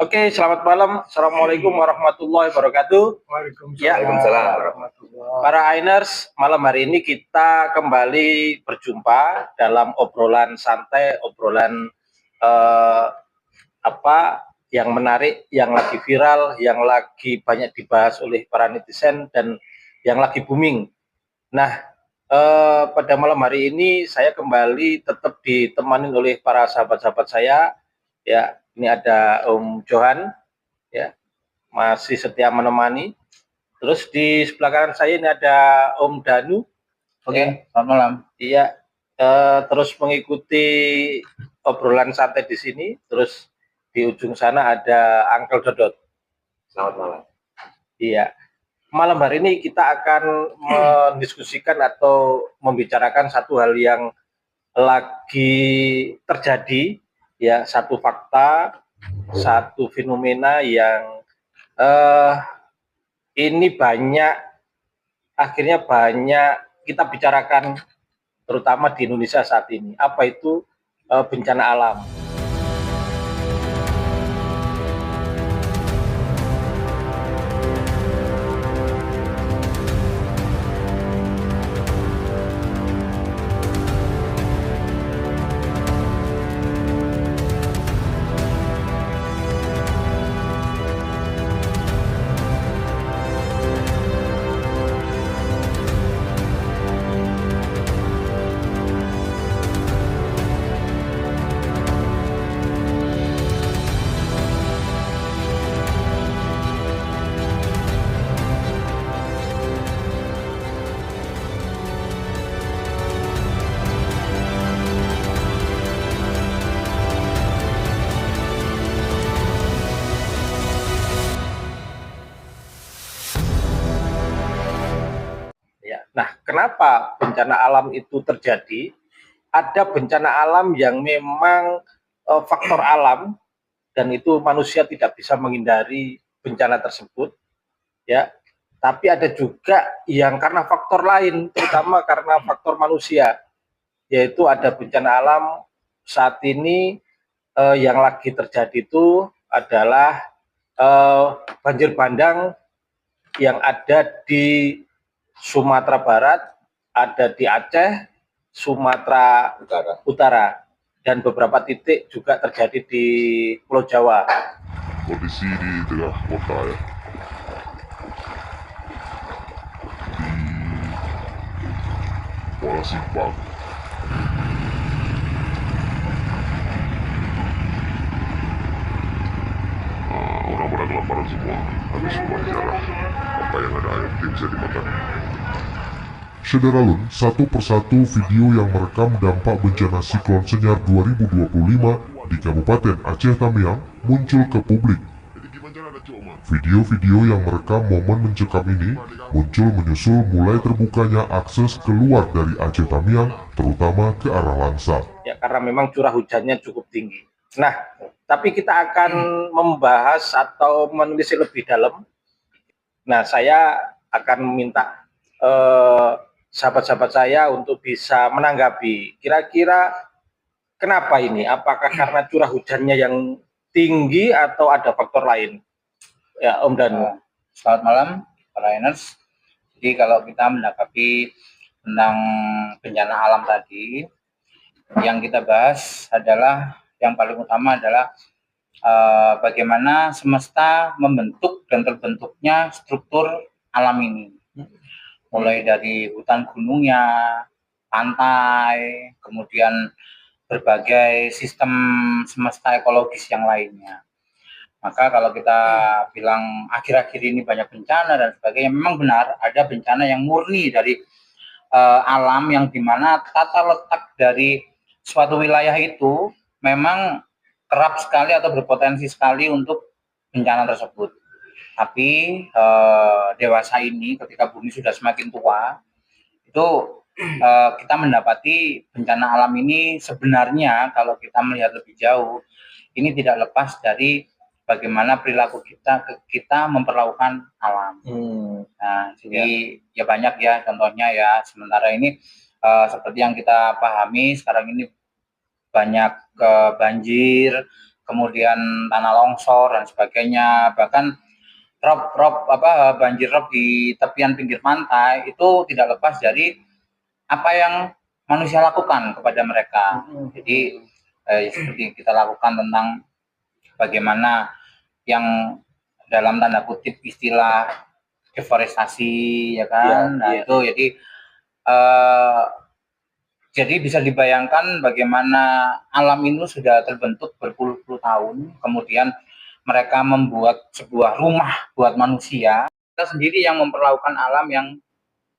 Oke, selamat malam. Assalamualaikum warahmatullahi wabarakatuh. Ya, Waalaikumsalam warahmatullahi. para Ainers, malam hari ini kita kembali berjumpa dalam obrolan santai, obrolan eh, apa yang menarik, yang lagi viral, yang lagi banyak dibahas oleh para netizen dan yang lagi booming. Nah, pada malam hari ini saya kembali tetap ditemani oleh para sahabat-sahabat saya. Ya, ini ada Om Johan, ya, masih setia menemani. Terus di sebelah kanan saya ini ada Om Danu. Oke, selamat malam. Iya, terus mengikuti obrolan santai di sini. Terus di ujung sana ada Uncle Dodot. Selamat malam. Iya, malam hari ini kita akan mendiskusikan atau membicarakan satu hal yang lagi terjadi, ya, satu fakta, satu fenomena yang ini akhirnya banyak kita bicarakan, terutama di Indonesia saat ini. Apa itu bencana alam? Ya, nah, kenapa bencana alam itu terjadi? Ada bencana alam yang memang faktor alam dan itu manusia tidak bisa menghindari bencana tersebut, ya. Tapi ada juga yang karena faktor lain, terutama karena faktor manusia, yaitu ada bencana alam saat ini yang lagi terjadi itu adalah banjir bandang yang ada di Sumatera Barat, ada di Aceh, Sumatera Utara, dan beberapa titik juga terjadi di Pulau Jawa. Kondisi di tengah kota, ya, di Kuala Simpang. Orang pada kelaparan semua, habis semua jarah. Apa yang ada air mungkin bisa dimakan. Sederalun, satu persatu video yang merekam dampak bencana siklon Senyar 2025 di Kabupaten Aceh Tamiang muncul ke publik. Video-video yang merekam momen mencekam ini muncul menyusul mulai terbukanya akses keluar dari Aceh Tamiang, terutama ke arah Langsa. Ya, karena memang curah hujannya cukup tinggi. Nah, tapi kita akan membahas atau menelisik lebih dalam. Nah, saya akan meminta sahabat-sahabat saya untuk bisa menanggapi. Kira-kira kenapa ini? Apakah karena curah hujannya yang tinggi atau ada faktor lain? Ya, Om Danu. Selamat malam, para Ainers. Jadi kalau kita menanggapi tentang bencana alam tadi, yang kita bahas adalah yang paling utama adalah bagaimana semesta membentuk dan terbentuknya struktur alam ini. Mulai dari hutan gunungnya, pantai, kemudian berbagai sistem semesta ekologis yang lainnya. Maka kalau kita bilang akhir-akhir ini banyak bencana dan sebagainya, memang benar ada bencana yang murni dari alam, yang dimana tata letak dari suatu wilayah itu memang kerap sekali atau berpotensi sekali untuk bencana tersebut. Tapi dewasa ini, ketika bumi sudah semakin tua, itu kita mendapati bencana alam ini sebenarnya kalau kita melihat lebih jauh, ini tidak lepas dari bagaimana perilaku kita memperlakukan alam. Nah, jadi ya banyak ya contohnya ya. Sementara ini seperti yang kita pahami sekarang ini banyak banjir, kemudian tanah longsor dan sebagainya, bahkan banjir rob di tepian pinggir pantai itu tidak lepas dari apa yang manusia lakukan kepada mereka. Jadi seperti kita lakukan tentang bagaimana yang dalam tanda kutip istilah deforestasi, ya kan? Itu jadi bisa dibayangkan bagaimana alam ini sudah terbentuk berpuluh-puluh tahun, kemudian mereka membuat sebuah rumah buat manusia. Kita sendiri yang memperlakukan alam yang,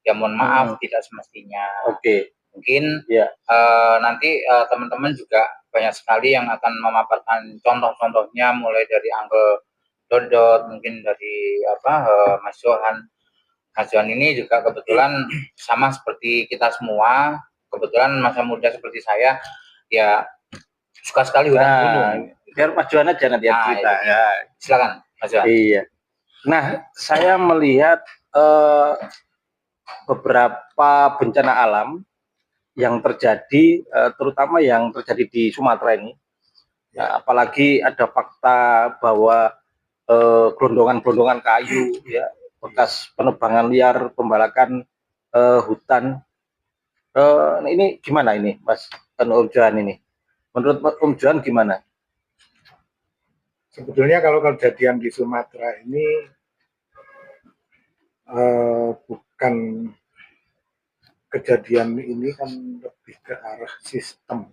ya mohon maaf, tidak semestinya. Mungkin nanti teman-teman juga banyak sekali yang akan memaparkan contoh-contohnya, mulai dari Uncle Dodot, mungkin dari Mas Johan. Mas Johan ini juga kebetulan sama seperti kita semua, kebetulan masa muda seperti saya, ya suka sekali hutan gunung. Biar Mas Johan aja nanti yang cerita. Ya. Silakan, Mas Johan. Iya. Nah, saya melihat beberapa bencana alam yang terjadi, terutama yang terjadi di Sumatera ini. Ya, apalagi ada fakta bahwa gelondongan-gelondongan kayu, ya, bekas penebangan liar, pembalakan hutan. Ini gimana ini, Mas Om Johan ini? Menurut Om Johan gimana? Sebetulnya kalau kejadian di Sumatera ini bukan kejadian ini kan lebih ke arah sistem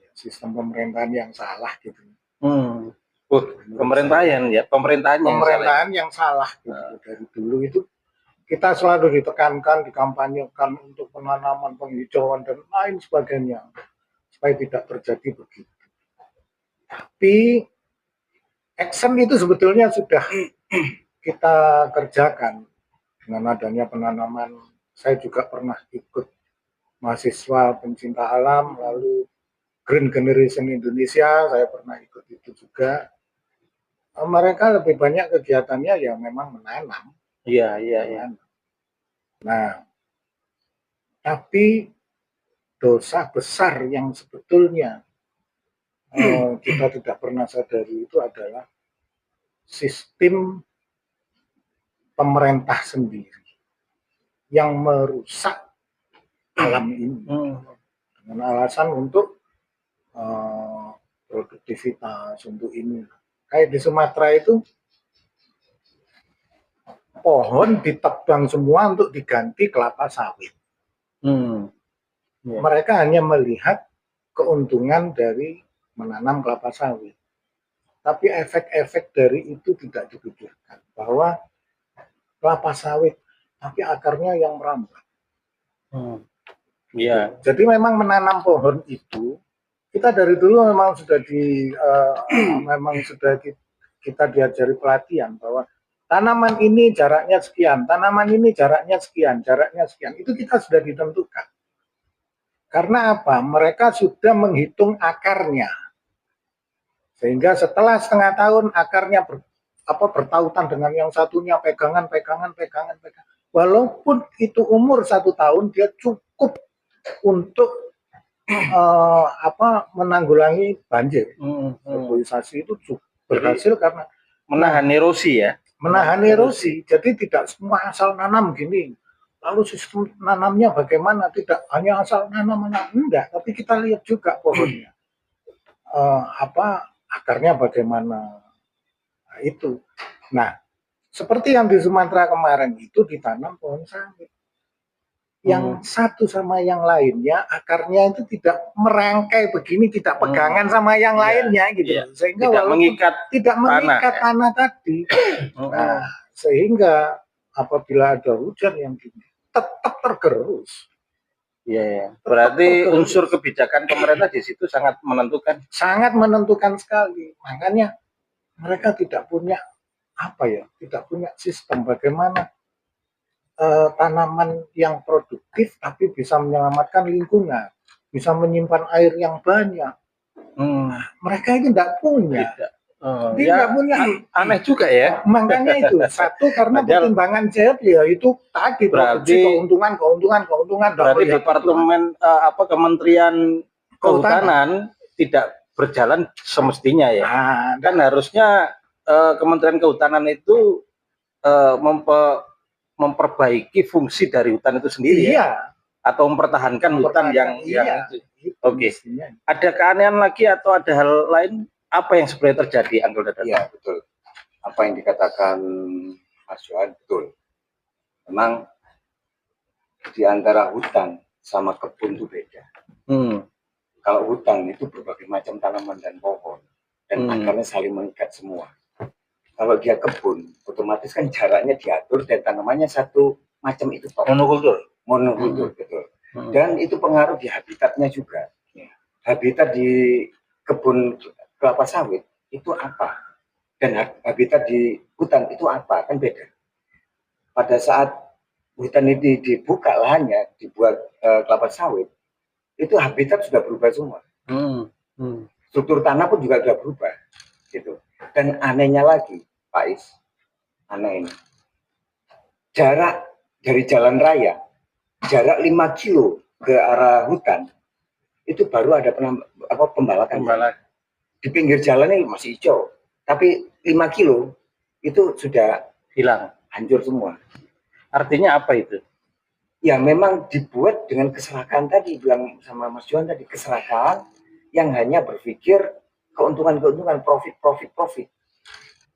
pemerintahan yang salah gitu. Pemerintahan yang salah gitu. Dari dulu itu kita selalu ditekankan, dikampanyekan untuk penanaman, penghijauan dan lain sebagainya supaya tidak terjadi begitu. Tapi action itu sebetulnya sudah kita kerjakan dengan adanya penanaman. Saya juga pernah ikut mahasiswa pencinta alam, lalu Green Generation Indonesia, saya pernah ikut itu juga. Mereka lebih banyak kegiatannya ya memang menanam. Iya. Nah, tapi dosa besar yang sebetulnya kita tidak pernah sadari itu adalah sistem pemerintah sendiri yang merusak alam ini dengan alasan untuk produktivitas, untuk ini. Kayak di Sumatera itu pohon ditebang semua untuk diganti kelapa sawit. Mereka hanya melihat keuntungan dari menanam kelapa sawit. Tapi efek-efek dari itu tidak dipikirkan. Bahwa kelapa sawit, tapi akarnya yang merambat. Jadi memang menanam pohon itu, kita dari dulu memang sudah kita diajari pelatihan bahwa tanaman ini jaraknya sekian, tanaman ini jaraknya sekian. Itu kita sudah ditentukan. Karena apa? Mereka sudah menghitung akarnya. Sehingga setelah setengah tahun akarnya bertautan dengan yang satunya, pegangan. Walaupun itu umur 1 tahun, dia cukup untuk menanggulangi banjir. Reboisasi itu berhasil karena menahan erosi ya. Menahan erosi. Jadi tidak semua asal nanam gini. Lalu sistem nanamnya bagaimana? Tidak hanya asal nanam, enggak. Tapi kita lihat juga pohonnya. Akarnya bagaimana? Nah, itu. Nah, seperti yang di Sumatera kemarin itu ditanam pohon sawit. Yang satu sama yang lainnya akarnya itu tidak merangkai begini, tidak pegangan sama yang lainnya gitu. Sehingga tidak mengikat tanah tadi. Nah, sehingga apabila ada hujan yang tinggi tetap tergerus. Berarti unsur kebijakan pemerintah di situ sangat menentukan. Sangat menentukan sekali. Makanya mereka tidak punya tidak punya sistem bagaimana tanaman yang produktif tapi bisa menyelamatkan lingkungan, bisa menyimpan air yang banyak. Mereka itu tidak punya. Tidak punya. Aneh juga ya. Makanya itu satu karena pertimbangan sehat ya itu tadi produksi keuntungan. Berarti Departemen Kementerian Kehutanan tidak berjalan semestinya ya. Nah, Kan harusnya Kementerian Kehutanan itu memperbaiki fungsi dari hutan itu sendiri ya, iya, atau mempertahankan hutan yang iya, itu. itu Oke. mestinya. Ada keanehan lagi atau ada hal lain apa yang sebenarnya terjadi, Uncle Dadan? Iya, betul. Apa yang dikatakan Mas Johan betul. Memang di antara hutan sama kebun itu beda. Kalau hutan itu berbagai macam tanaman dan pohon, dan akarnya saling mengikat semua. Kalau dia kebun, otomatis kan jaraknya diatur dan tanamannya satu macam itu. Monokultur, betul. Dan itu pengaruh di habitatnya juga. Habitat di kebun kelapa sawit itu apa? Dan habitat di hutan itu apa? Kan beda. Pada saat hutan ini dibuka lahannya, dibuat kelapa sawit, itu habitat sudah berubah semua. Struktur tanah pun juga sudah berubah. Gitu. Dan anehnya lagi, Pak Is, aneh ini. Jarak dari jalan raya, jarak 5 kilo ke arah hutan, itu baru ada pembalakan. Di pinggir jalan ini masih hijau, tapi 5 kilo itu sudah Hilang. hancur semua. Artinya apa itu? Ya memang dibuat dengan keserakahan tadi, bilang sama Mas Johan tadi, keserakahan yang hanya berpikir keuntungan, profit,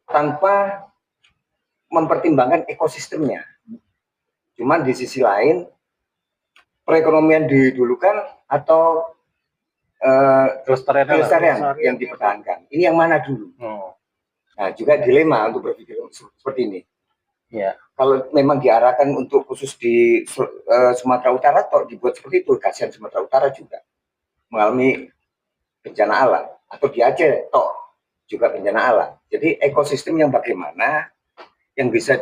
tanpa mempertimbangkan ekosistemnya. Cuman di sisi lain, perekonomian didulukan atau kelestarian yang dipertahankan. Ini yang mana dulu? Nah, juga dilema untuk berpikir seperti ini. Ya. Kalau memang diarahkan untuk khusus di Sumatera Utara, toh dibuat seperti itu, kasihan Sumatera Utara juga mengalami bencana alam, atau di Aceh, toh juga bencana alam. Jadi ekosistem yang bagaimana yang bisa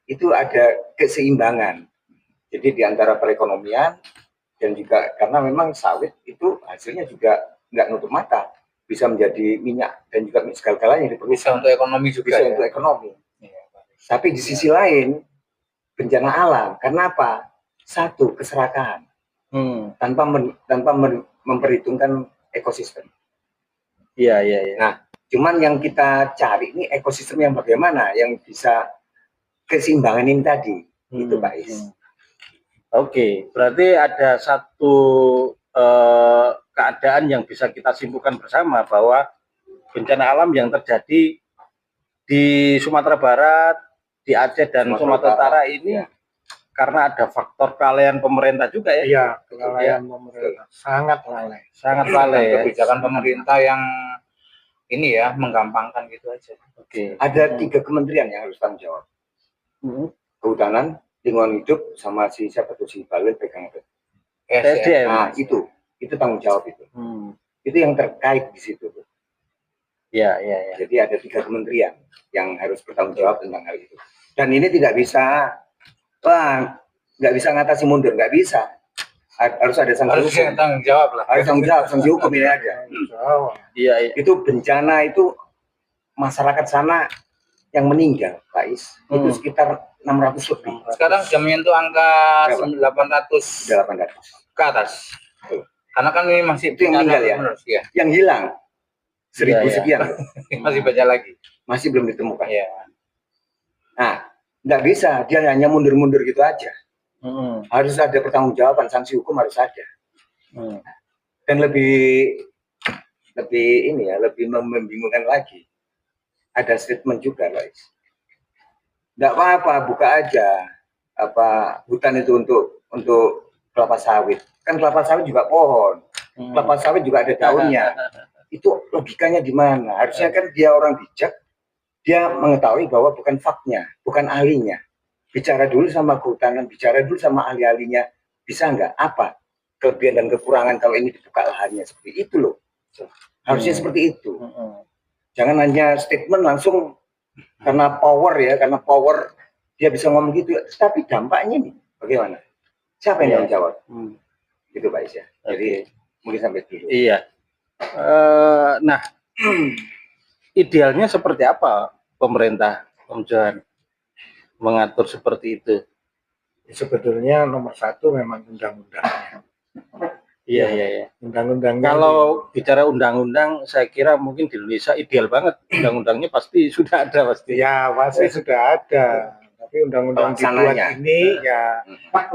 itu ada keseimbangan. Jadi di antara perekonomian dan juga karena memang sawit itu hasilnya juga nggak nutup mata, bisa menjadi minyak dan juga segala-galanya diperlukan. Bisa untuk ekonomi juga. Bisa untuk ekonomi. Tapi di sisi lain bencana alam, karena apa? Satu, keserakahan, tanpa memperhitungkan ekosistem. Iya. Nah, cuman yang kita cari ini ekosistem yang bagaimana, yang bisa keseimbangan ini tadi, itu Pak Is. Oke, berarti ada satu keadaan yang bisa kita simpulkan bersama bahwa bencana alam yang terjadi di Sumatera Barat, di Aceh dan Sumatera Utara ini ya, karena ada faktor kelalaian pemerintah juga ya. Iya, kelalaian pemerintah. Sangat lalai. Kebijakan pemerintah yang ini ya, menggampangkan gitu aja. Oke. Ada 3 kementerian yang harus tanggung jawab. Kehutanan, lingkungan hidup, sama siapa tuh si Balil pegang itu. SDM. Nah, itu tanggung jawab itu. Itu yang terkait di situ. Ya. Jadi ada 3 kementerian yang harus bertanggung jawab tentang hal itu. Dan ini tidak bisa, nggak bisa ngatasi mundur, nggak bisa. Harus ada sanksi hukum. Tanggung jawab lah. Harus tanggung jawab, sanksi hukum ini aja. Iya. Itu bencana itu masyarakat sana yang meninggal, Pak Is, itu sekitar 600 lebih. Sekarang sudah menyentuh angka 800 ke atas. Karena kan ini masih itu yang meninggal ya. Yang hilang 1000 sekian. Masih banyak lagi. Masih belum ditemukan. Iya. Nah, nggak bisa, dia hanya mundur-mundur gitu aja. Harus ada pertanggungjawaban, sanksi hukum harus ada. Dan lebih ini ya, lebih membingungkan lagi. Ada statement juga, guys. Nggak apa-apa, buka aja hutan itu untuk kelapa sawit. Kan kelapa sawit juga pohon. Kelapa sawit juga ada daunnya. Itu logikanya di mana? Harusnya kan dia orang bijak, dia mengetahui bahwa bukan faknya, bukan ahlinya. Bicara dulu sama kehutanan, bicara dulu sama ahli-ahlinya. Bisa nggak? Apa kelebihan dan kekurangan kalau ini dibuka lahannya? Seperti itu loh. Harusnya seperti itu. Jangan hanya statement langsung karena power dia bisa ngomong gitu. Tapi dampaknya nih bagaimana? Siapa yang jawab? Gitu Pak Isya. Jadi mungkin sampai dulu. Iya. Nah, idealnya seperti apa pemerintah, Om Johan, mengatur seperti itu? Sebetulnya nomor 1 memang undang-undangnya. Iya, iya, iya. Undang-undangnya Kalau bicara undang-undang, saya kira mungkin di Indonesia ideal banget. Undang-undangnya pasti sudah ada pasti. ya pasti sudah ada. Tapi undang-undang dibuat Pelaksananya. ini ya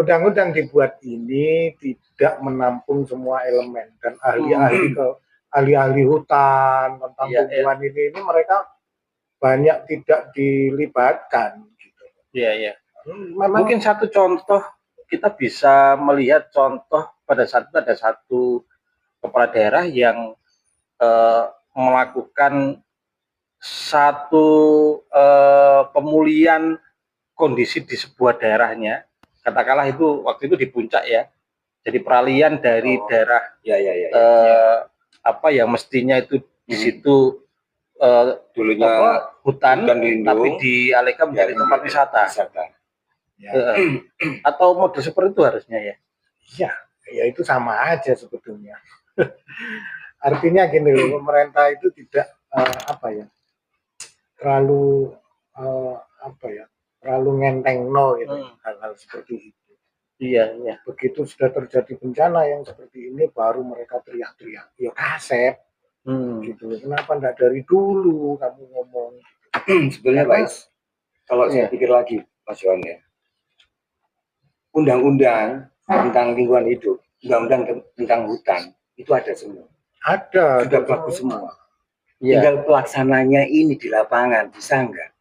undang-undang dibuat ini tidak menampung semua elemen dan ahli-ahli hutan tentang Iya, tumbuhan ini mereka banyak tidak dilibatkan gitu. Iya, iya. Memang Mungkin satu contoh, kita bisa melihat contoh pada saat itu ada satu kepala daerah yang melakukan satu pemulihan kondisi di sebuah daerahnya. Katakanlah itu waktu itu di puncak ya. Jadi peralihan dari daerah Ya, ya, ya. apa yang mestinya itu di situ Dulunya hutan lindung, tapi dialihkan menjadi tempat wisata. ya, Atau model seperti itu harusnya ya. ya, ya itu sama aja sebetulnya. Artinya gini loh, pemerintah itu tidak apa ya, terlalu terlalu ngenteng gitu, hal-hal seperti itu. Iya, iya. Begitu sudah terjadi bencana yang seperti ini, baru mereka teriak-teriak, ya kaset, gitu. Kenapa enggak dari dulu kamu ngomong? Sebenarnya Pak Is, kalau saya pikir lagi, Mas Yohan ya, undang-undang tentang lingkungan hidup, undang-undang tentang hutan, itu ada semua. Ada, Sudah bagus semua. Iya. Tinggal pelaksananya ini di lapangan, bisa enggak?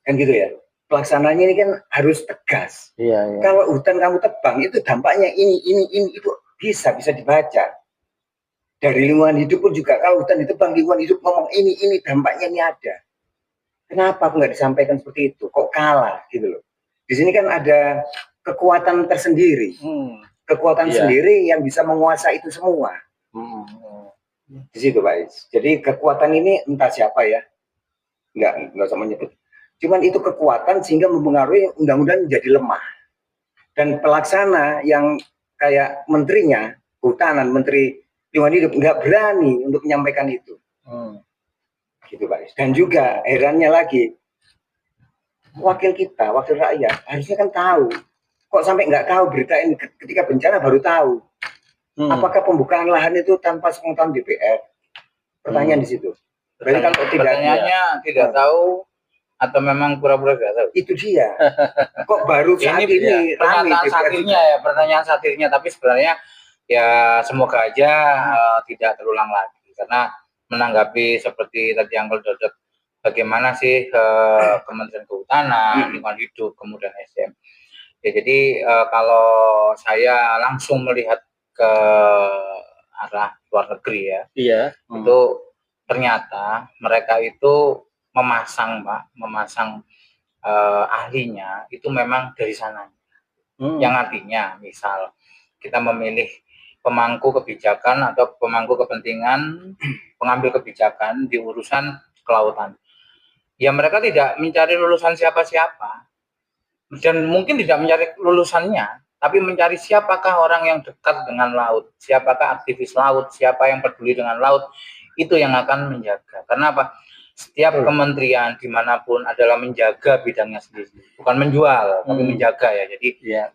Kan gitu ya. Pelaksananya ini kan harus tegas. Iya, iya. Kalau hutan kamu tebang itu dampaknya ini itu bisa dibaca. Dari lingkungan hidup pun juga kalau hutan ditebang lingkungan hidup ngomong ini dampaknya ini ada. Kenapa aku nggak disampaikan seperti itu? Kok kalah gitu loh. Di sini kan ada kekuatan tersendiri. Kekuatan sendiri yang bisa menguasai itu semua. Di situ Pak Is. Jadi kekuatan ini entah siapa ya. Nggak usah menyebut. Cuman itu kekuatan sehingga mempengaruhi undang-undang menjadi lemah. Dan pelaksana yang kayak menterinya, kehutanan, menteri lingkungan hidup, nggak berani untuk menyampaikan itu. Gitu Pak Is. Dan juga herannya lagi, wakil kita, wakil rakyat, harusnya kan tahu. Kok sampai nggak tahu berita ini ketika bencana baru tahu. Apakah pembukaan lahan itu tanpa sepengetahuan DPR? Pertanyaan di situ. Berarti kalau pertanyaannya tidak tahu atau memang pura-pura tidak tahu? Itu dia. Kok baru saat ini pernyataan satirnya ya, pertanyaan satirnya, tapi sebenarnya ya semoga aja tidak terulang lagi, karena menanggapi seperti tadi Uncle Dodot, bagaimana sih Kementerian Kehutanan, Lingkungan Hidup, kemudian SDM. Ya, jadi kalau saya langsung melihat ke arah luar negeri ya, itu ternyata mereka itu memasang ahlinya itu memang dari sana. Yang artinya misal kita memilih pemangku kebijakan atau pemangku kepentingan pengambil kebijakan di urusan kelautan. Ya mereka tidak mencari lulusan siapa-siapa dan mungkin tidak mencari lulusannya, tapi mencari siapakah orang yang dekat dengan laut, siapakah aktivis laut, siapa yang peduli dengan laut, itu yang akan menjaga. Karena apa? Setiap kementerian dimanapun adalah menjaga bidangnya sendiri, bukan menjual, tapi menjaga ya. Jadi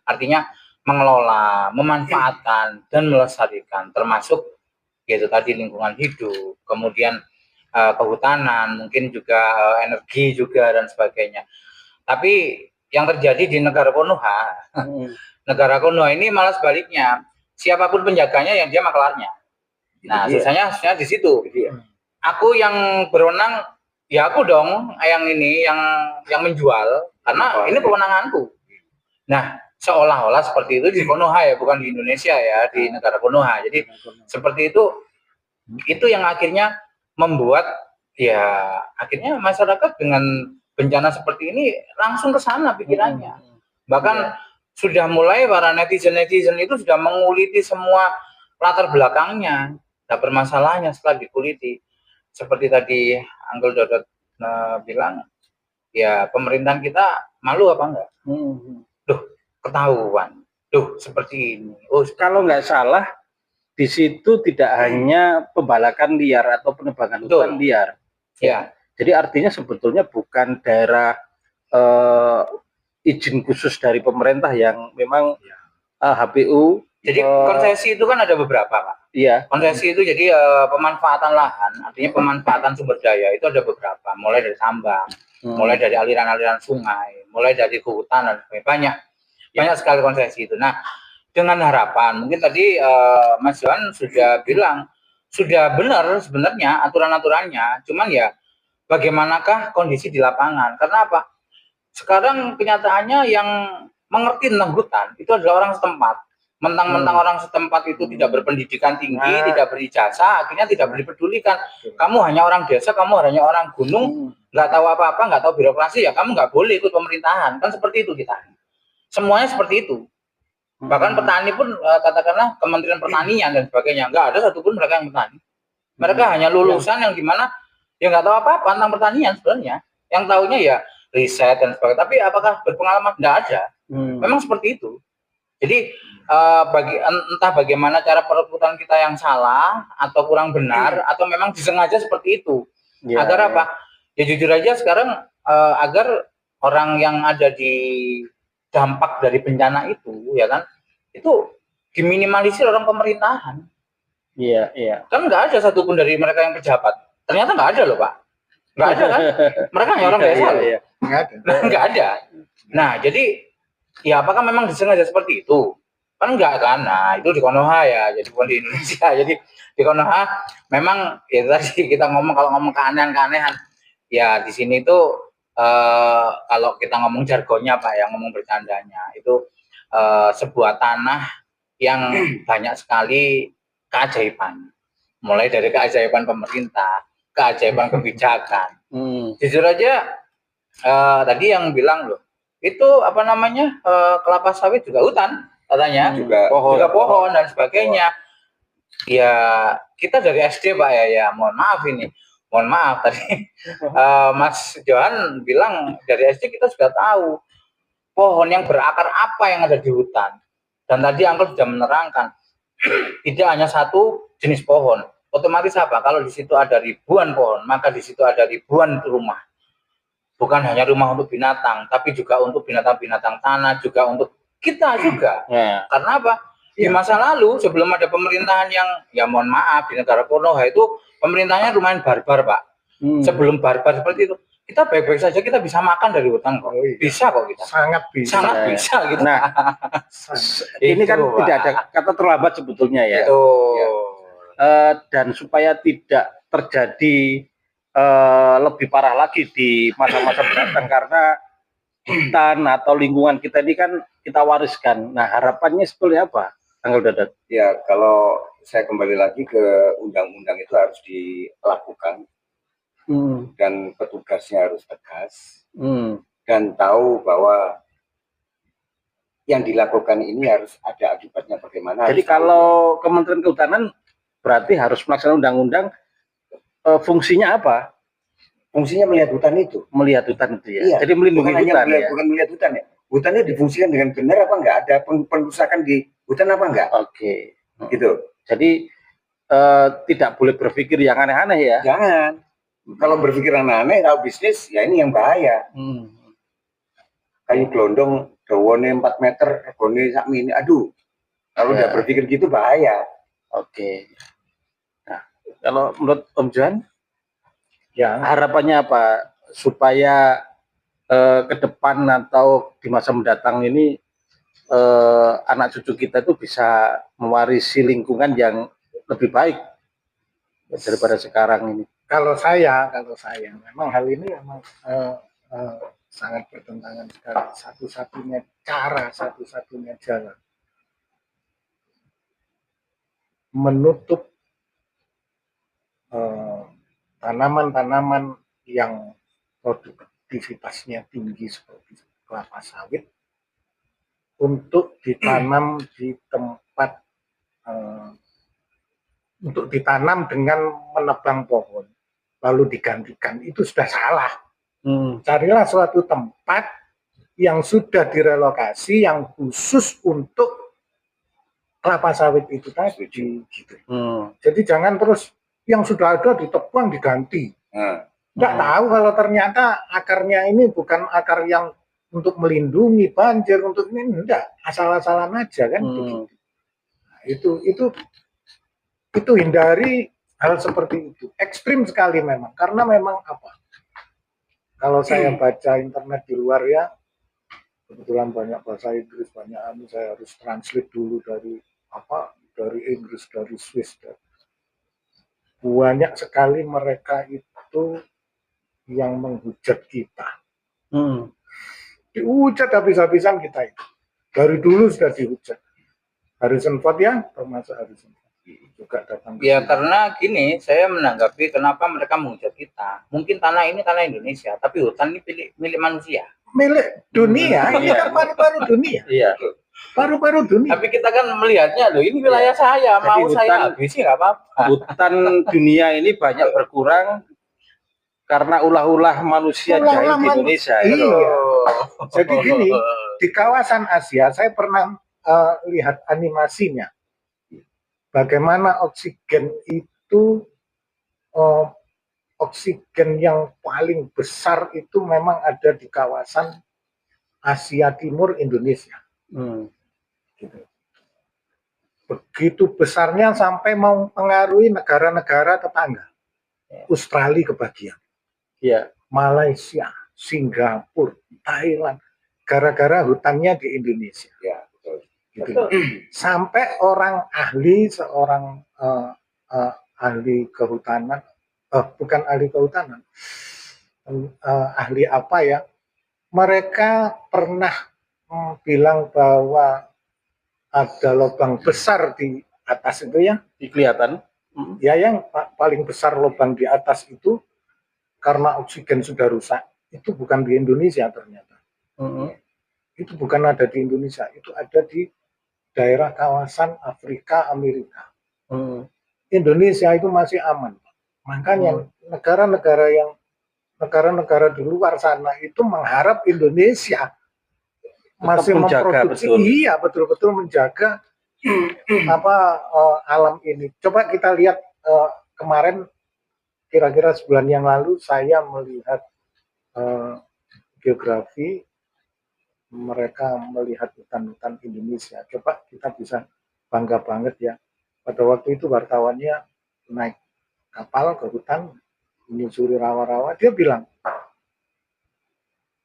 artinya mengelola, memanfaatkan dan melestarikan, termasuk yaitu tadi lingkungan hidup, kemudian kehutanan, mungkin juga energi juga dan sebagainya. Tapi yang terjadi di negara Konoha, negara Konoha ini malah sebaliknya, siapapun penjaganya yang dia maklarnya. Nah, susahnya di situ. Aku yang berwenang, ya aku dong yang ini yang menjual, karena ini kewenanganku. Nah, seolah-olah seperti itu di Konoha ya, bukan di Indonesia ya, di negara Konoha. Jadi seperti itu yang akhirnya membuat ya akhirnya masyarakat dengan bencana seperti ini langsung ke sana pikirannya. Bahkan sudah mulai para netizen itu sudah menguliti semua latar belakangnya. Nah, permasalahannya setelah dikuliti, seperti tadi Uncle Dodot bilang, ya pemerintahan kita malu apa enggak? Duh, ketahuan. Duh, seperti ini. Oh, kalau nggak salah, di situ tidak hanya pembalakan liar atau penebangan hutan liar. Ya. Jadi artinya sebetulnya bukan daerah izin khusus dari pemerintah yang memang HPU Jadi konsesi itu kan ada beberapa, Pak. Iya. Konsesi itu jadi pemanfaatan lahan, artinya pemanfaatan sumber daya itu ada beberapa, mulai dari tambang, mulai dari aliran-aliran sungai, mulai dari kehutanan, banyak sekali konsesi itu. Nah, dengan harapan, mungkin tadi Mas Johan sudah bilang sudah benar sebenarnya aturan-aturannya, cuman ya bagaimanakah kondisi di lapangan? Karena apa? Sekarang kenyataannya yang mengerti tentang hutan itu adalah orang setempat. Mentang-mentang orang setempat itu tidak berpendidikan tinggi, tidak berijazah, akhirnya tidak dipedulikan. Kamu hanya orang desa, kamu hanya orang gunung, nggak tahu apa-apa, nggak tahu birokrasi, ya kamu nggak boleh ikut pemerintahan. Kan seperti itu kita. Semuanya seperti itu. Bahkan petani pun katakanlah Kementerian Pertanian dan sebagainya, nggak ada satupun mereka yang petani. Mereka hanya lulusan yang dimana ya nggak tahu apa-apa tentang pertanian sebenarnya. Yang tahunya ya riset dan sebagainya. Tapi apakah berpengalaman? Nggak ada. Memang seperti itu. Jadi entah bagaimana cara perekrutan kita yang salah atau kurang benar atau memang disengaja seperti itu. Agar apa? Ya jujur aja sekarang agar orang yang ada di dampak dari bencana itu, ya kan, itu diminimalisir orang pemerintahan. Iya. Kan nggak ada satupun dari mereka yang pejabat. Ternyata nggak ada loh, Pak. Nggak ada kan? Mereka hanya orang desa loh. Nggak ada. Nah, jadi ya apakah memang disengaja seperti itu? Kan enggak kan? Nah, itu di Konoha ya, jadi bukan di Indonesia. Jadi di Konoha memang ya tadi kita kalau ngomong keanehan-keanehan, ya di sini tuh kalau kita ngomong jargonnya Pak, yang ngomong bercandanya itu sebuah tanah yang banyak sekali keajaiban. Mulai dari keajaiban pemerintah, keajaiban kebijakan. Jujur aja tadi yang bilang loh, itu apa namanya kelapa sawit juga hutan katanya, juga pohon dan sebagainya. Ya kita dari SD Pak ya mohon maaf tadi Mas Johan bilang dari SD kita sudah tahu pohon yang berakar apa yang ada di hutan. Dan tadi Uncle sudah menerangkan tidak hanya satu jenis pohon. Otomatis apa? Kalau di situ ada ribuan pohon, maka di situ ada ribuan rumah. Bukan hanya rumah untuk binatang, tapi juga untuk binatang-binatang tanah, juga untuk kita juga. Karena apa? Di masa lalu sebelum ada pemerintahan yang ya mohon maaf di negara Konoha itu pemerintahnya lumayan barbar Pak. Sebelum barbar seperti itu kita baik-baik saja, kita bisa makan dari hutan kok. Bisa kok kita. Sangat bisa gitu. Nah, ini kan Pak, tidak ada kata terlambat sebetulnya ya. Dan supaya tidak terjadi lebih parah lagi di masa-masa mendatang, karena hutan atau lingkungan kita ini kan kita wariskan. Nah, harapannya seperti apa, Tanggal Dadat? Ya, kalau saya kembali lagi ke undang-undang itu harus dilakukan dan petugasnya harus tegas dan tahu bahwa yang dilakukan ini harus ada akibatnya bagaimana. Jadi kalau Kementerian Kehutanan berarti harus melaksanakan undang-undang, fungsinya apa? Fungsinya melihat hutan itu. Melihat hutan itu ya. Iya, jadi melindungi hutan ya. Bukan melihat hutan ya. Hutannya difungsikan dengan benar apa enggak? Ada perusakan di hutan apa enggak? Oke. Gitu. Jadi tidak boleh berpikir yang aneh-aneh ya. Jangan. Kalau berpikir aneh-aneh, kalau bisnis ya ini yang bahaya. Kayu gelondong dawane 4 meter, regone sak mini. Aduh. Kalau udah berpikir gitu bahaya. Oke. Nah, kalau menurut Om Johan, ya harapannya apa supaya ke depan atau di masa mendatang ini anak cucu kita itu bisa mewarisi lingkungan yang lebih baik daripada sekarang ini? Kalau saya memang hal ini memang sangat bertentangan sekali. Satu-satunya cara, satu-satunya jalan menutup tanaman-tanaman yang produktivitasnya tinggi seperti kelapa sawit untuk ditanam di tempat untuk ditanam dengan menebang pohon lalu digantikan, itu sudah salah. Carilah suatu tempat yang sudah direlokasi yang khusus untuk kelapa sawit itu tadi gitu. Jadi jangan terus yang sudah ada ditebang diganti. Nggak tahu kalau ternyata akarnya ini bukan akar yang untuk melindungi banjir, untuk ini enggak, asal-asalan aja kan begitu. Itu hindari hal seperti itu. Ekstrim sekali memang, karena memang apa? Kalau saya baca internet di luar ya, kebetulan banyak bahasa Inggris, banyak saya harus translate dulu dari Inggris, dari Swiss. Banyak sekali mereka itu yang menghujat kita. Dihujat habis-habisan kita itu. Dari dulu sudah dihujat. Harrison Ford ya, termasuk Harrison Ford juga datang. Ya karena gini, saya menanggapi kenapa mereka menghujat kita. Mungkin tanah ini tanah Indonesia, tapi hutan ini milik manusia. Milik dunia, ini kan paru-paru dunia. Iya. Paru-paru dunia. Tapi kita kan melihatnya loh, ini wilayah saya, Jadi mau saya hutan- habisi nggak apa-apa. Hutan dunia ini banyak berkurang karena ulah-ulah manusia jahil di Indonesia. Ya, loh. Iya. Jadi gini, di kawasan Asia saya pernah lihat animasinya. Bagaimana oksigen itu oksigen yang paling besar itu memang ada di kawasan Asia Timur Indonesia. Gitu. Begitu besarnya sampai mau mempengaruhi negara-negara tetangga. Australia kebagian. Iya. Malaysia, Singapura, Thailand, gara-gara hutannya di Indonesia. Ya, betul. Gitu. Sampai seorang ahli kehutanan, bukan ahli kehutanan, ahli apa ya, mereka pernah bilang bahwa ada lubang besar di atas itu ya, Kelihatan. ya yang paling besar lubang di atas itu karena oksigen sudah rusak, itu bukan di Indonesia ternyata. Itu bukan ada di Indonesia, itu ada di daerah kawasan Afrika, Amerika. Indonesia itu masih aman. Makanya negara-negara di luar sana itu mengharap Indonesia masih memproduksi, iya betul-betul menjaga alam ini. Coba kita lihat kemarin, kira-kira sebulan yang lalu saya melihat geografi, mereka melihat hutan-hutan Indonesia. Coba kita bisa bangga banget ya. Pada waktu itu wartawannya naik kapal ke hutan, menyusuri rawa-rawa. Dia bilang,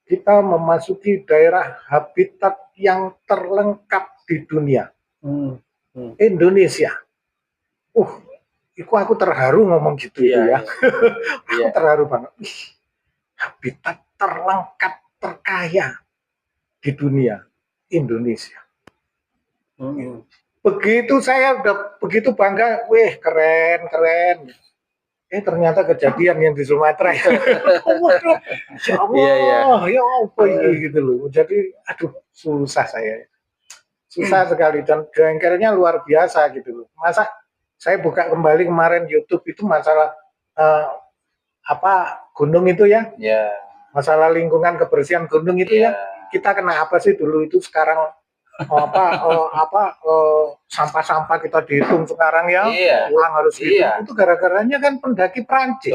kita memasuki daerah habitat yang terlengkap di dunia. Indonesia. Aku terharu ngomong gitu ya. Aku terharu banget. Habitat terlengkap, terkaya di dunia, Indonesia. Begitu saya udah begitu bangga, keren. Ternyata kejadian yang di Sumatera. Waduh, ya Allah, ya apa ini gitu loh. Jadi, susah saya. Susah sekali dan jengkelnya luar biasa gitu loh. Masa saya buka kembali kemarin YouTube itu masalah gunung itu ya. Masalah lingkungan kebersihan gunung itu ya. Kita kena apa sih dulu itu, sekarang sampah-sampah kita dihitung sekarang ya, uang harus dihitung. Itu gara-garanya kan pendaki Prancis.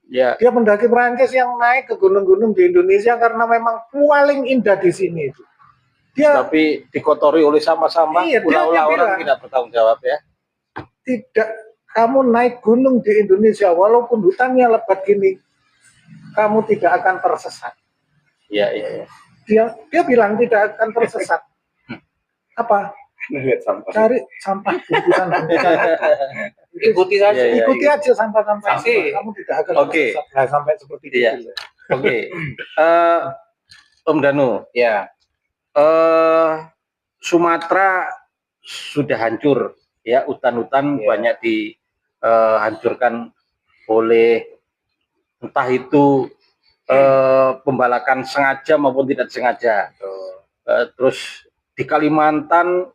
Dia pendaki Prancis yang naik ke gunung-gunung di Indonesia karena memang paling indah di sini itu. Tapi dikotori oleh sampah-sampah, ulah-ulah orang tidak bertanggung jawab ya. Tidak, kamu naik gunung di Indonesia walaupun hutannya lebat gini, kamu tidak akan tersesat. Iya. Dia bilang tidak akan tersesat. Apa? Cari sampah bungkusan. Ikuti saja. Ikuti aja sampah-sampah. Kamu tidak akan tersesat. Nah, sampai seperti itu. Oke. Om Danu. Ya. Sumatera sudah hancur ya, hutan-hutan banyak dihancurkan oleh entah itu pembalakan sengaja maupun tidak sengaja. Terus di Kalimantan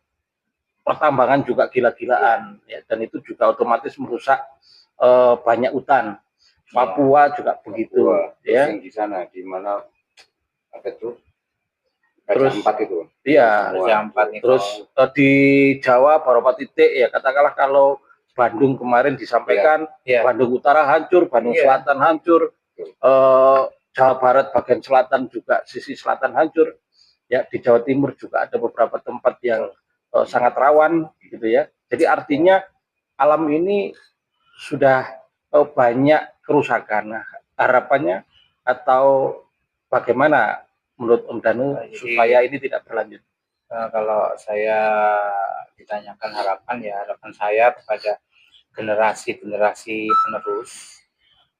pertambangan juga gila-gilaan ya, dan itu juga otomatis merusak banyak hutan. Papua juga begitu ya. Di sana di mana apa itu? Terus Raja 4 itu. Iya, terus di Jawa beberapa titik ya, katakanlah kalau Bandung kemarin disampaikan Bandung Utara hancur, Bandung Selatan hancur, Jawa Barat bagian selatan juga, sisi selatan hancur ya, di Jawa Timur juga ada beberapa tempat yang sangat rawan gitu ya. Jadi artinya alam ini sudah banyak kerusakan. Nah, harapannya atau bagaimana menurut Om Danu supaya ini tidak berlanjut? Kalau saya ditanyakan harapan saya kepada generasi-generasi penerus,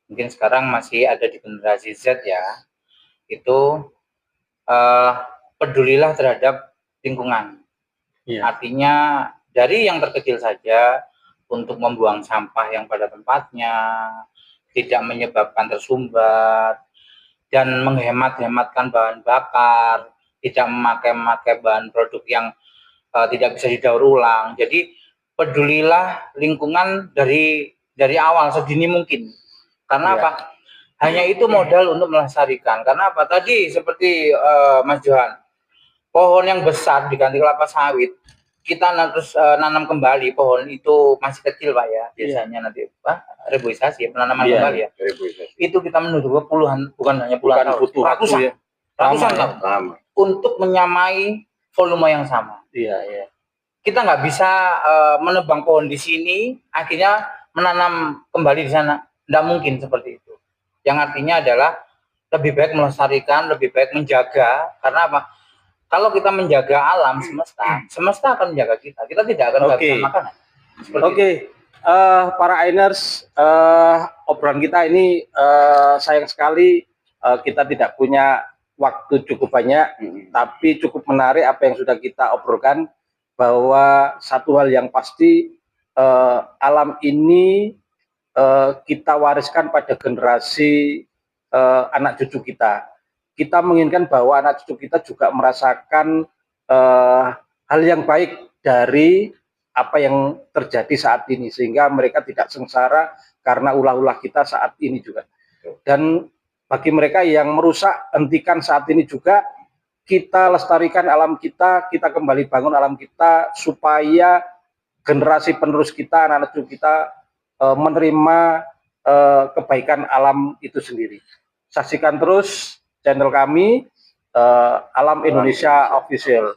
mungkin sekarang masih ada di generasi Z ya, itu pedulilah terhadap lingkungan. Artinya dari yang terkecil saja, untuk membuang sampah yang pada tempatnya, tidak menyebabkan tersumbat, dan menghemat-hematkan bahan bakar, tidak memakai bahan produk yang tidak bisa didaur ulang. Jadi pedulilah lingkungan dari awal sedini mungkin. Karena apa? Hanya itu modal untuk melestarikan. Karena apa? Tadi seperti Mas Johan, pohon yang besar diganti kelapa sawit, kita terus nanam kembali pohon itu masih kecil Pak ya, biasanya nanti reboisasi, penanaman kembali ya. Itu kita menunggu puluhan, bukan hanya puluhan tahun, ratusan tahun untuk menyamai volume yang sama. Kita nggak bisa menebang pohon di sini, akhirnya menanam kembali di sana, nggak mungkin seperti itu. Yang artinya adalah lebih baik melestarikan, lebih baik menjaga, karena apa? Kalau kita menjaga alam semesta akan menjaga kita. Kita tidak akan kehabisan makanan. Para Ainers, obrolan kita ini sayang sekali kita tidak punya waktu cukup banyak, tapi cukup menarik apa yang sudah kita obrolkan, bahwa satu hal yang pasti alam ini kita wariskan pada generasi anak cucu kita. Kita menginginkan bahwa anak cucu kita juga merasakan hal yang baik dari apa yang terjadi saat ini, sehingga mereka tidak sengsara karena ulah-ulah kita saat ini juga. Dan bagi mereka yang merusak, hentikan saat ini juga. Kita lestarikan alam kita, kita kembali bangun alam kita, supaya generasi penerus kita, anak cucu kita menerima kebaikan alam itu sendiri. Saksikan terus channel kami, Alam Indonesia Official.